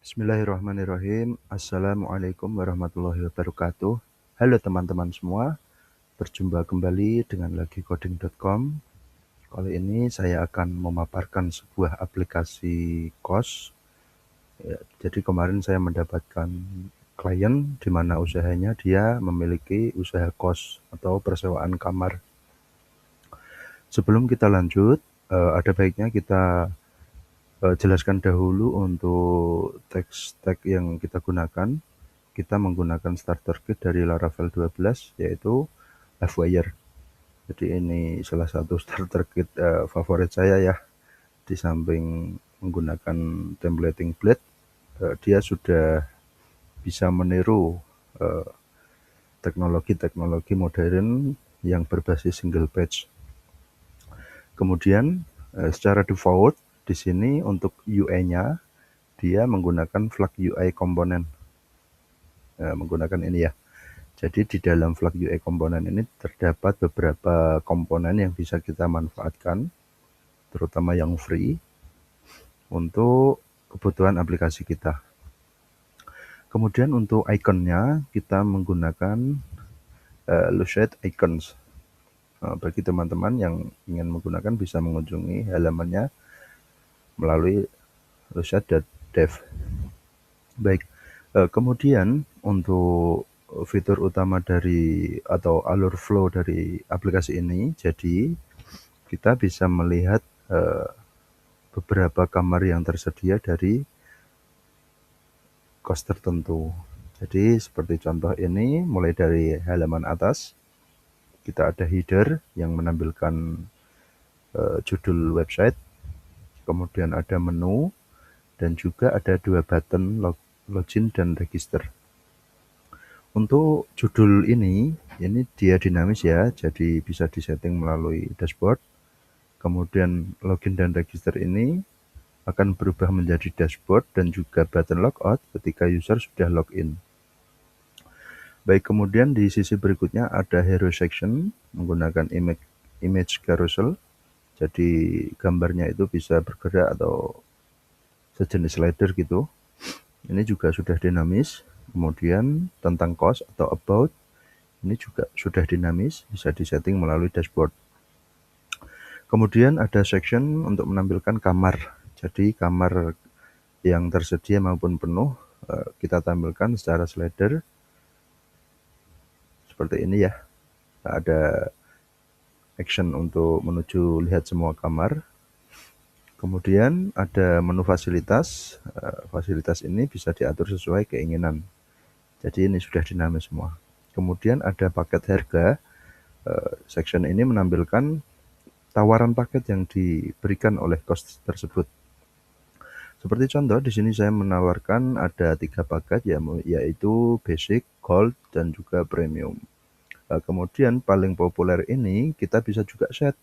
Bismillahirrahmanirrahim. Assalamualaikum warahmatullahi wabarakatuh. Halo teman-teman semua, berjumpa kembali dengan lagi coding.com. Kali ini saya akan memaparkan sebuah aplikasi kos. Ya, jadi kemarin saya mendapatkan klien di mana usahanya dia memiliki usaha kos atau persewaan kamar. Sebelum kita lanjut, ada baiknya kita jelaskan dahulu untuk teks tag yang kita gunakan. Kita menggunakan starter kit dari Laravel 12, yaitu Livewire. Jadi ini salah satu starter kit favorit saya ya. Di samping menggunakan templating blade, dia sudah bisa meniru teknologi-teknologi modern yang berbasis single page. Kemudian secara default di sini untuk UI-nya dia menggunakan Flag UI komponen. Menggunakan ini ya. Jadi di dalam Flag UI komponen ini terdapat beberapa komponen yang bisa kita manfaatkan, terutama yang free, untuk kebutuhan aplikasi kita. Kemudian untuk ikonnya kita menggunakan Lucid Icons. Bagi teman-teman yang ingin menggunakan bisa mengunjungi halamannya melalui lucid.dev. Baik, kemudian untuk fitur utama dari atau alur flow dari aplikasi ini, jadi kita bisa melihat beberapa kamar yang tersedia dari kos tertentu. Jadi seperti contoh ini, mulai dari halaman atas, kita ada header yang menampilkan judul website, kemudian ada menu, dan juga ada dua button login dan register. Untuk judul ini dia dinamis ya, jadi bisa disetting melalui dashboard. Kemudian login dan register ini akan berubah menjadi dashboard dan juga button logout ketika user sudah login. Baik, kemudian di sisi berikutnya ada hero section menggunakan image carousel. Jadi gambarnya itu bisa bergerak atau sejenis slider gitu. Ini juga sudah dinamis. Kemudian tentang cost atau about, ini juga sudah dinamis, bisa disetting melalui dashboard. Kemudian ada section untuk menampilkan kamar. Jadi kamar yang tersedia maupun penuh kita tampilkan secara slider seperti ini ya. Ada action untuk menuju lihat semua kamar. Kemudian ada menu fasilitas. Fasilitas ini bisa diatur sesuai keinginan. Jadi ini sudah dinamis semua. Kemudian ada paket harga. Section ini menampilkan tawaran paket yang diberikan oleh kos tersebut. Seperti contoh, di sini saya menawarkan ada 3 paket, yaitu Basic, Gold, dan juga Premium. Kemudian paling populer ini kita bisa juga set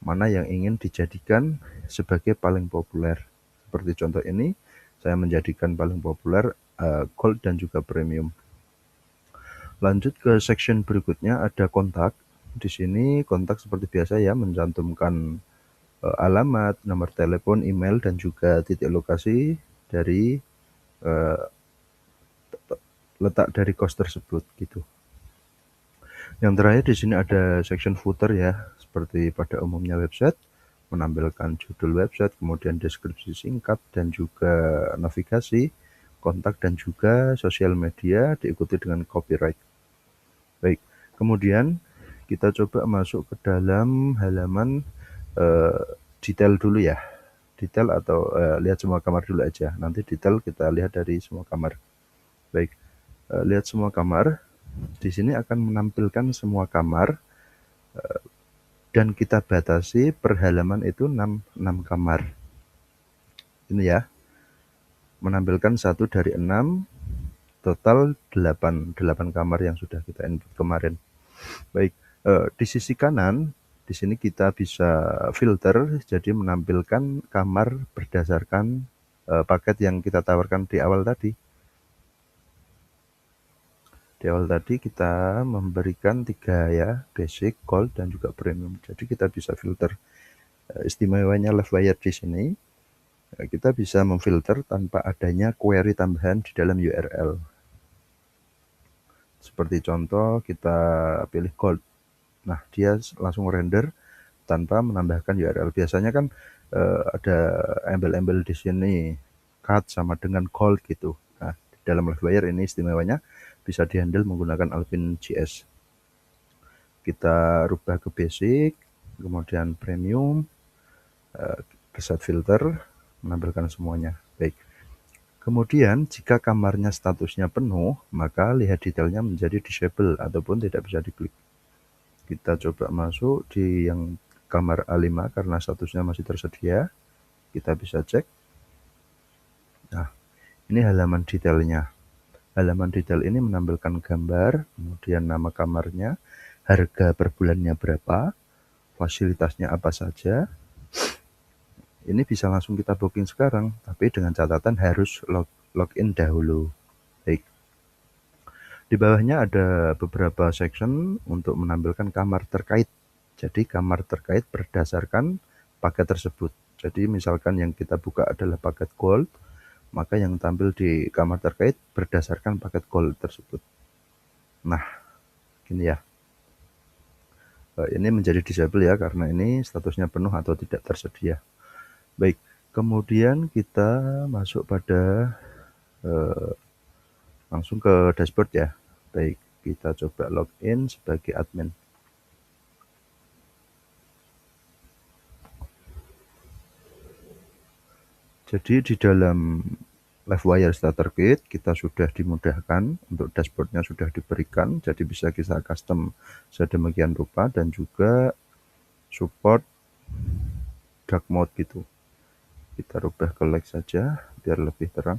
mana yang ingin dijadikan sebagai paling populer. Seperti contoh ini, saya menjadikan paling populer Gold dan juga Premium. Lanjut ke section berikutnya, ada kontak. Di sini kontak seperti biasa ya, mencantumkan alamat, nomor telepon, email, dan juga titik lokasi dari letak dari kos tersebut gitu. Yang terakhir di sini ada section footer ya, seperti pada umumnya website, menampilkan judul website, kemudian deskripsi singkat, dan juga navigasi, kontak, dan juga sosial media, diikuti dengan copyright. Baik, kemudian kita coba masuk ke dalam halaman detail dulu ya. Detail atau lihat semua kamar dulu aja. Nanti detail kita lihat dari semua kamar. Baik, lihat semua kamar. Di sini akan menampilkan semua kamar dan kita batasi per halaman itu 6 kamar. Ini ya, menampilkan 1 dari 6, total 8 kamar yang sudah kita input kemarin. Baik, di sisi kanan, di sini kita bisa filter, jadi menampilkan kamar berdasarkan paket yang kita tawarkan di awal tadi. Di awal tadi kita memberikan 3 ya, Basic, Gold, dan juga Premium. Jadi kita bisa filter. Istimewanya Livewire di sini, Kita bisa memfilter tanpa adanya query tambahan di dalam URL. Seperti contoh, kita pilih gold. Nah, dia langsung render tanpa menambahkan URL. Biasanya kan ada embel-embel di sini cut sama dengan gold gitu. Nah, di dalam Livewire ini istimewanya bisa dihandle menggunakan Alpine JS. Kita rubah ke basic, kemudian premium, set filter, menampilkan semuanya. Baik. Kemudian jika kamarnya statusnya penuh, maka lihat detailnya menjadi disable ataupun tidak bisa diklik. Kita coba masuk di yang kamar A5 karena statusnya masih tersedia. Kita bisa cek. Nah, ini halaman detailnya. Halaman detail ini menampilkan gambar, kemudian nama kamarnya, harga per bulannya berapa, fasilitasnya apa saja. Ini bisa langsung kita booking sekarang, tapi dengan catatan harus login dahulu. Baik. Di bawahnya ada beberapa section untuk menampilkan kamar terkait. Jadi kamar terkait berdasarkan paket tersebut. Jadi misalkan yang kita buka adalah paket gold, maka yang tampil di kamar terkait berdasarkan paket gold tersebut. Nah, gini ya. Ini menjadi disable ya, karena ini statusnya penuh atau tidak tersedia. Baik, kemudian kita masuk pada langsung ke dashboard ya. Baik, kita coba login sebagai admin. Jadi di dalam Livewire Starter Kit kita sudah dimudahkan, untuk dashboardnya sudah diberikan, jadi bisa kita custom sedemikian rupa dan juga support dark mode gitu. Kita rubah ke light saja biar lebih terang.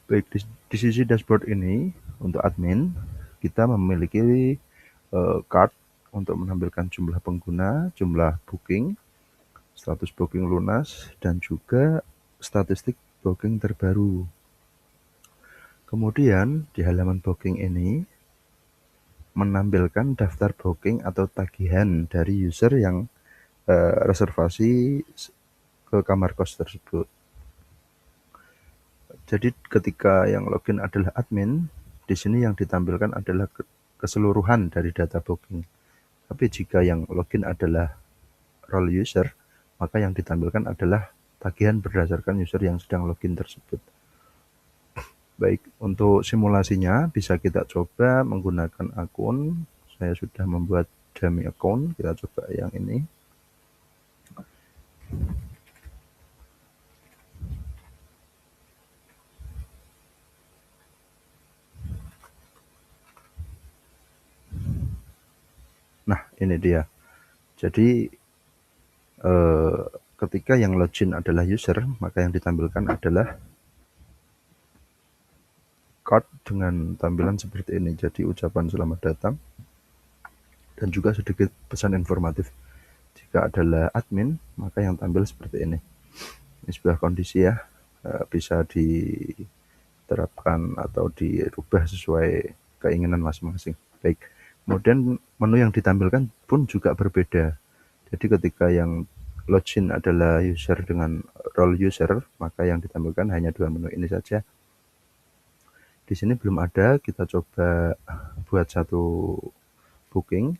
Baik, di sisi dashboard ini untuk admin kita memiliki card untuk menampilkan jumlah pengguna, jumlah booking, status booking lunas, dan juga statistik booking terbaru. Kemudian di halaman booking ini menampilkan daftar booking atau tagihan dari user yang reservasi ke kamar kos tersebut. Jadi ketika yang login adalah admin, di sini yang ditampilkan adalah keseluruhan dari data booking. Tapi jika yang login adalah role user, maka yang ditampilkan adalah tagihan berdasarkan user yang sedang login tersebut. Baik, untuk simulasinya bisa kita coba menggunakan akun. Saya sudah membuat dummy account, kita coba yang ini. Nah, ini dia. Jadi ketika yang login adalah user, maka yang ditampilkan adalah card dengan tampilan seperti ini. Jadi ucapan selamat datang dan juga sedikit pesan informatif. Jika adalah admin, maka yang tampil seperti ini. Ini sebuah kondisi ya, bisa diterapkan atau dirubah sesuai keinginan masing-masing. Baik. Kemudian menu yang ditampilkan pun juga berbeda. Jadi ketika yang login adalah user dengan role user, maka yang ditampilkan hanya dua menu ini saja. Di sini belum ada, kita coba buat satu booking.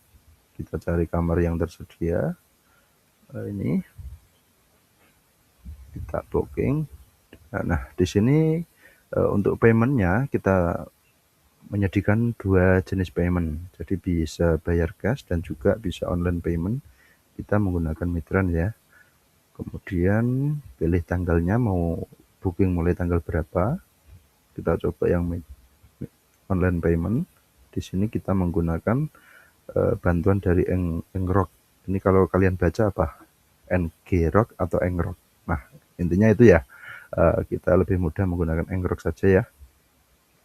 Kita cari kamar yang tersedia. Ini kita booking. Nah, di sini untuk paymentnya kita menyediakan dua jenis payment. Jadi bisa bayar cash dan juga bisa online payment. Kita menggunakan Mitran ya. Kemudian pilih tanggalnya, mau booking mulai tanggal berapa. Kita coba yang online payment. Di sini kita menggunakan bantuan dari Engrok. Ini kalau kalian baca apa? Ngrok atau Engrok. Nah, intinya itu ya. Kita lebih mudah menggunakan Engrok saja ya.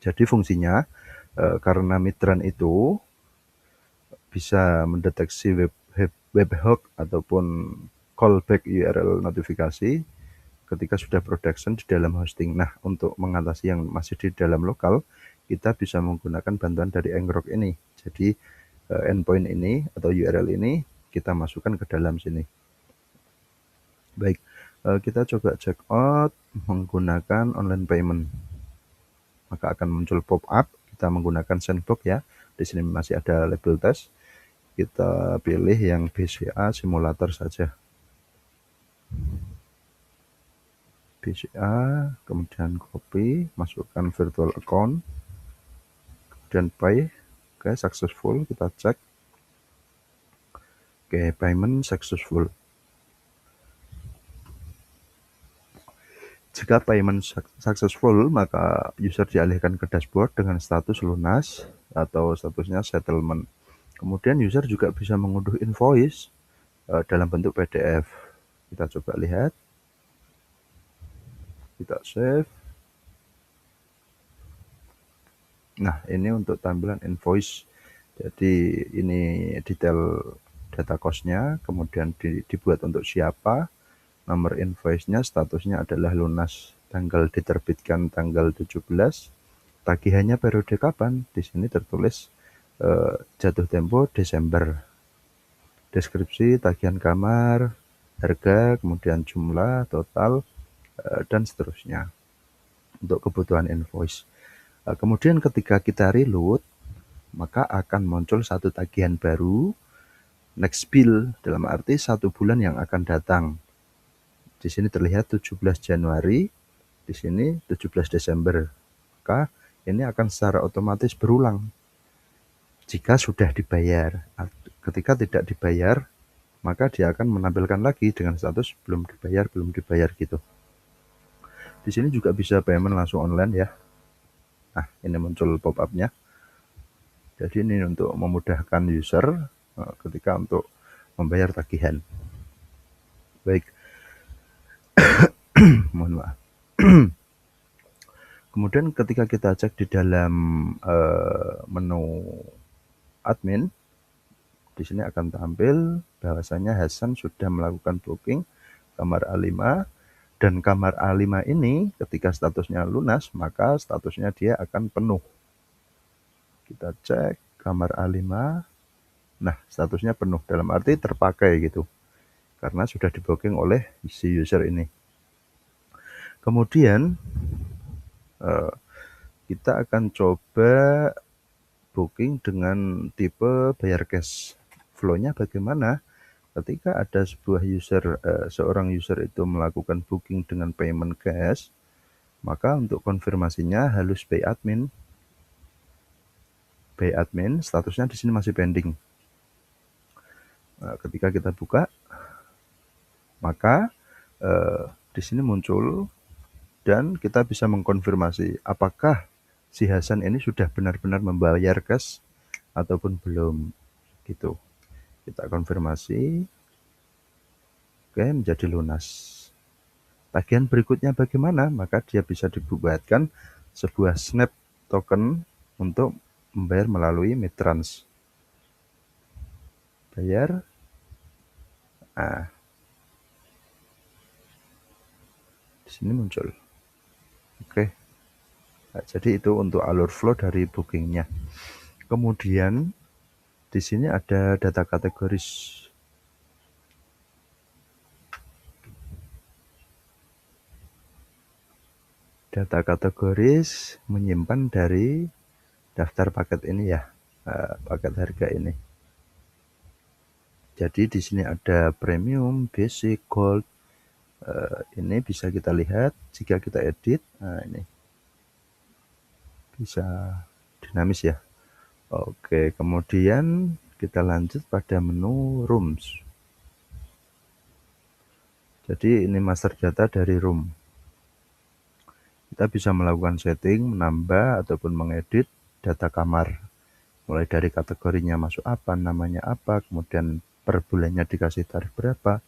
Jadi fungsinya karena Mitran itu bisa mendeteksi webhook ataupun callback URL notifikasi ketika sudah production di dalam hosting. Nah, untuk mengatasi yang masih di dalam lokal, kita bisa menggunakan bantuan dari Engrok ini. Jadi endpoint ini atau URL ini kita masukkan ke dalam sini. Baik, kita coba check out menggunakan online payment. Maka akan muncul pop-up, kita menggunakan sandbox ya. Di sini masih ada label tes. Kita pilih yang BCA simulator saja. BCA, kemudian copy, masukkan virtual account, kemudian pay. Oke, successful, kita cek. Oke, payment successful. Jika payment successful, maka user dialihkan ke dashboard dengan status lunas atau statusnya settlement. Kemudian user juga bisa mengunduh invoice dalam bentuk PDF. Kita coba lihat. Kita save. Nah, ini untuk tampilan invoice. Jadi ini detail data cost-nya, kemudian dibuat untuk siapa, nomor invoice-nya, statusnya adalah lunas, tanggal diterbitkan tanggal 17, tagihannya periode kapan, di sini tertulis jatuh tempo Desember, deskripsi tagihan kamar, harga, kemudian jumlah, total, dan seterusnya untuk kebutuhan invoice. Kemudian ketika kita reload, maka akan muncul satu tagihan baru, next bill, dalam arti 1 bulan yang akan datang. Di sini terlihat 17 Januari, di sini 17 Desember. Maka ini akan secara otomatis berulang jika sudah dibayar. Ketika tidak dibayar, maka dia akan menampilkan lagi dengan status belum dibayar gitu. Di sini juga bisa payment langsung online ya. Nah, ini muncul pop-up-nya. Jadi ini untuk memudahkan user ketika untuk membayar tagihan. Baik, mohon maaf. Kemudian ketika kita cek di dalam menu admin, di sini akan tampil bahwasanya Hasan sudah melakukan booking kamar A5, dan kamar A5 ini ketika statusnya lunas, maka statusnya dia akan penuh. Kita cek kamar A5, nah statusnya penuh, dalam arti terpakai gitu, karena sudah di booking oleh si user ini. Kemudian kita akan coba booking dengan tipe bayar cash. Flow-nya bagaimana? Ketika ada seorang user itu melakukan booking dengan payment cash, maka untuk konfirmasinya halus by admin. By admin, statusnya di sini masih pending. Nah, ketika kita buka, maka di sini muncul dan kita bisa mengkonfirmasi apakah si Hasan ini sudah benar-benar membayar cash ataupun belum gitu. Kita konfirmasi, oke, menjadi lunas. Tagihan berikutnya bagaimana? Maka dia bisa dibuatkan sebuah snap token untuk membayar melalui Midtrans. Bayar. Nah, di sini muncul. Oke. Nah, jadi itu untuk alur flow dari bookingnya. Kemudian di sini ada data kategoris. Data kategoris menyimpan dari daftar paket ini ya, paket harga ini. Jadi di sini ada premium, basic, gold. Ini bisa kita lihat jika kita edit. Nah, ini bisa dinamis ya. Oke, kemudian kita lanjut pada menu rooms. Jadi ini master data dari room. Kita bisa melakukan setting, menambah ataupun mengedit data kamar. Mulai dari kategorinya masuk apa, namanya apa, kemudian per bulannya dikasih tarif berapa,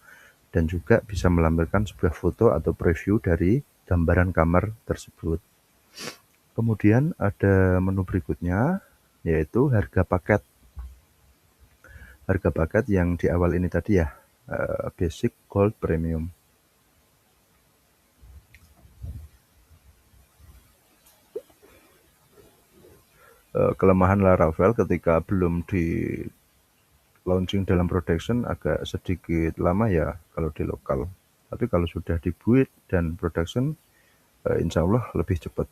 dan juga bisa melampirkan sebuah foto atau preview dari gambaran kamar tersebut. Kemudian ada menu berikutnya, yaitu harga paket. Harga paket yang di awal ini tadi ya, basic, gold, premium. Kelemahan Laravel ketika belum launching dalam production agak sedikit lama ya kalau di lokal. Tapi kalau sudah dibuat dan production, insya Allah lebih cepat.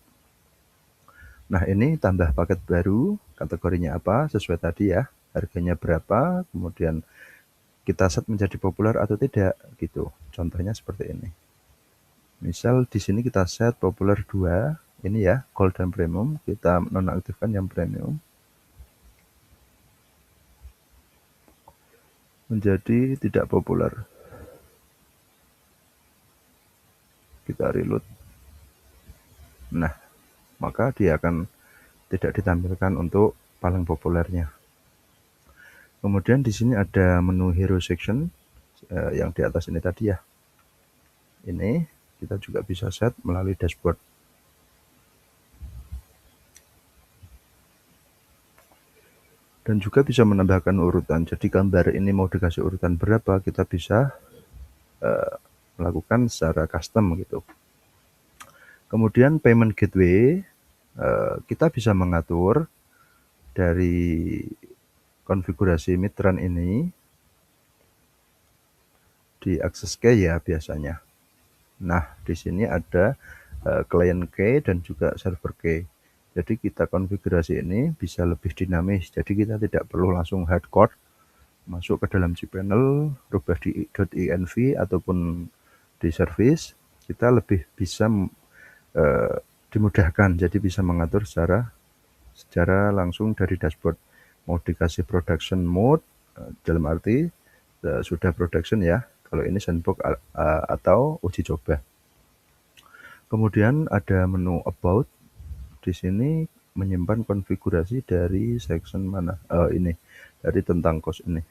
Nah, ini tambah paket baru, kategorinya apa, sesuai tadi ya, harganya berapa, kemudian kita set menjadi populer atau tidak, gitu. Contohnya seperti ini. Misal di sini kita set populer 2, ini ya, gold dan premium, kita nonaktifkan yang premium. Menjadi tidak populer. Kita reload. Nah, maka dia akan tidak ditampilkan untuk paling populernya. Kemudian di sini ada menu hero section yang di atas ini tadi ya. Ini kita juga bisa set melalui dashboard. Dan juga bisa menambahkan urutan. Jadi gambar ini mau dikasih urutan berapa, kita bisa melakukan secara custom gitu. Kemudian payment gateway, kita bisa mengatur dari konfigurasi Mitran ini di access key ya biasanya. Nah, di sini ada client key dan juga server key. Jadi kita konfigurasi ini bisa lebih dinamis. Jadi kita tidak perlu langsung hardcore masuk ke dalam cPanel, rubah di .env ataupun di service. Kita lebih bisa dimudahkan. Jadi bisa mengatur secara langsung dari dashboard. Mau dikasih production mode, dalam arti sudah production ya. Kalau ini sandbox atau uji coba. Kemudian ada menu about. Di sini menyimpan konfigurasi dari section mana? Ini dari tentang cost ini.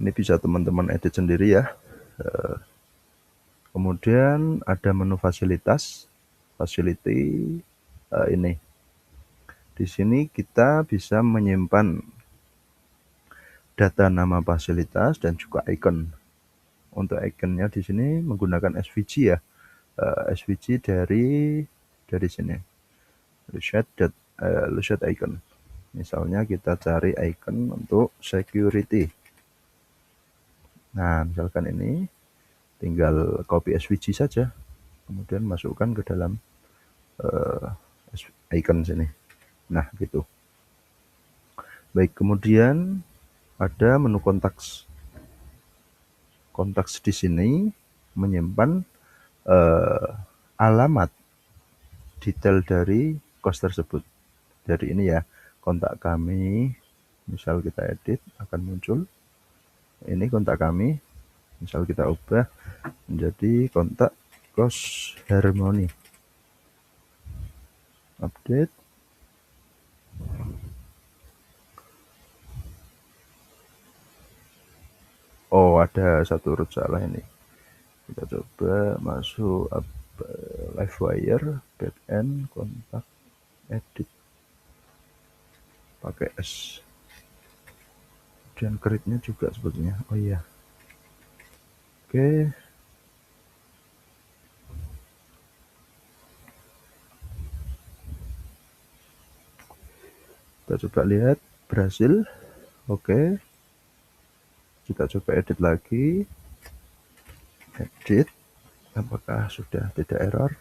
Ini bisa teman-teman edit sendiri ya. Kemudian ada menu fasilitas, facility ini. Di sini kita bisa menyimpan data nama fasilitas dan juga icon. Untuk iconnya di sini menggunakan SVG ya. SVG dari sini. Reset icon. Misalnya kita cari icon untuk security. Nah, misalkan ini tinggal copy SVG saja. Kemudian masukkan ke dalam icon sini. Nah, gitu. Baik, kemudian ada menu kontaks. Kontaks di sini menyimpan alamat detail dari cost tersebut. Dari ini ya, kontak kami, misal kita edit akan muncul. Ini kontak kami, misal kita ubah menjadi kontak cost harmony. Update. Oh, ada satu huruf salah ini. Kita coba masuk Livewire, backend, kontak, edit. Pakai S. Dan create-nya juga sebetulnya. Oh iya. Oke. Kita coba lihat, berhasil. Oke. Kita coba edit lagi. Edit. Apakah sudah tidak error?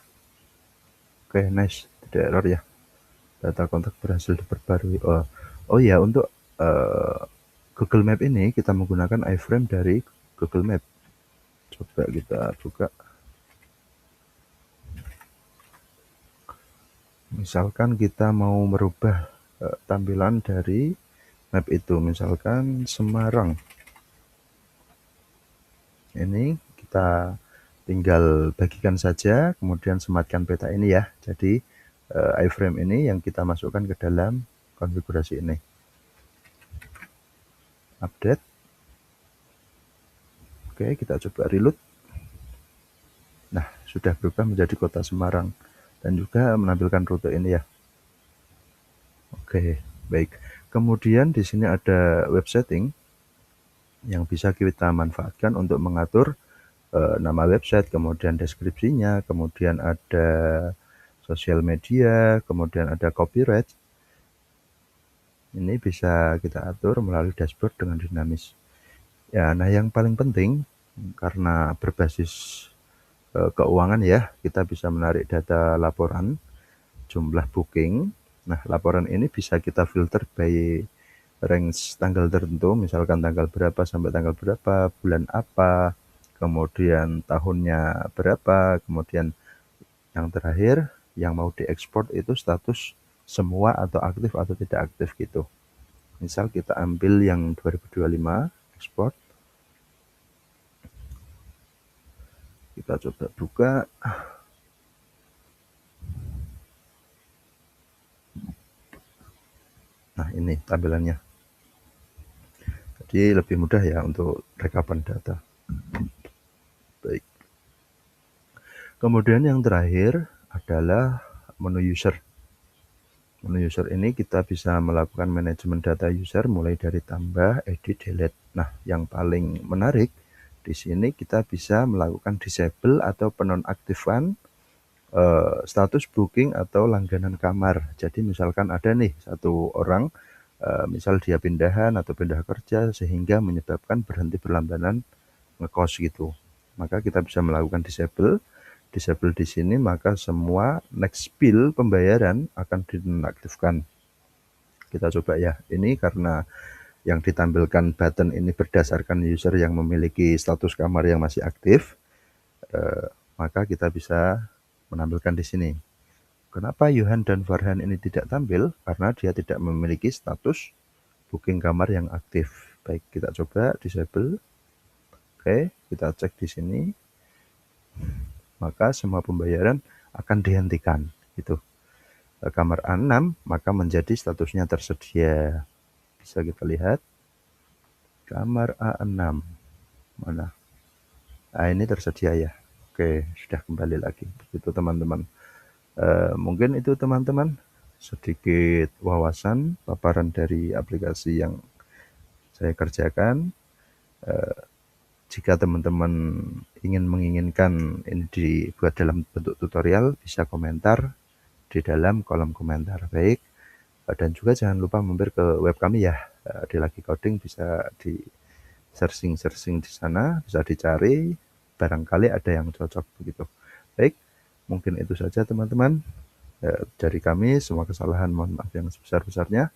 Oke, nice. Tidak error ya. Data kontak berhasil diperbarui. Oh ya, untuk Google Map ini kita menggunakan iframe dari Google Map. Coba kita buka. Misalkan kita mau merubah tampilan dari map itu, misalkan Semarang. Ini kita tinggal bagikan saja, kemudian sematkan peta ini ya. Jadi iframe ini yang kita masukkan ke dalam konfigurasi ini. Update. Oke, kita coba reload. Nah, sudah berubah menjadi kota Semarang dan juga menampilkan rute ini ya. Oke, baik. Kemudian di sini ada web setting yang bisa kita manfaatkan untuk mengatur nama website, kemudian deskripsinya, kemudian ada sosial media, kemudian ada copyright. Ini bisa kita atur melalui dashboard dengan dinamis. Ya, nah yang paling penting karena berbasis keuangan ya, kita bisa menarik data laporan jumlah booking. Nah, laporan ini bisa kita filter by range tanggal tertentu, misalkan tanggal berapa sampai tanggal berapa, bulan apa, kemudian tahunnya berapa, kemudian yang terakhir yang mau diekspor itu status semua atau aktif atau tidak aktif gitu. Misal kita ambil yang 2025 ekspor, kita coba buka. Nah, ini tampilannya. Jadi lebih mudah ya untuk rekapan data. Baik. Kemudian yang terakhir adalah menu user. Menu user ini kita bisa melakukan manajemen data user mulai dari tambah, edit, delete. Nah, yang paling menarik di sini kita bisa melakukan disable atau penonaktifan status booking atau langganan kamar. Jadi misalkan ada nih satu orang, misal dia pindahan atau pindah kerja sehingga menyebabkan berhenti berlangganan ngekos gitu. Maka kita bisa melakukan disable di sini, maka semua next bill pembayaran akan dinonaktifkan. Kita coba ya, ini karena yang ditampilkan button ini berdasarkan user yang memiliki status kamar yang masih aktif, maka kita bisa menampilkan di sini. Kenapa Yohan dan Farhan ini tidak tampil? Karena dia tidak memiliki status booking kamar yang aktif. Baik, kita coba disable. Oke, kita cek di sini. Maka semua pembayaran akan dihentikan. Itu kamar A6 maka menjadi statusnya tersedia. Bisa kita lihat kamar A6 mana? Nah, ini tersedia ya. Oke, sudah kembali lagi. Begitu teman-teman. Mungkin itu teman-teman sedikit wawasan paparan dari aplikasi yang saya kerjakan. Jika teman-teman menginginkan ini dibuat dalam bentuk tutorial, bisa komentar di dalam kolom komentar. Baik, dan juga jangan lupa mampir ke web kami ya, di Lagi Coding, bisa di searching di sana, bisa dicari, barangkali ada yang cocok begitu. Baik, mungkin itu saja teman-teman dari kami. Semua kesalahan mohon maaf yang sebesar-besarnya.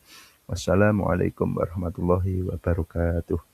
Wassalamualaikum warahmatullahi wabarakatuh.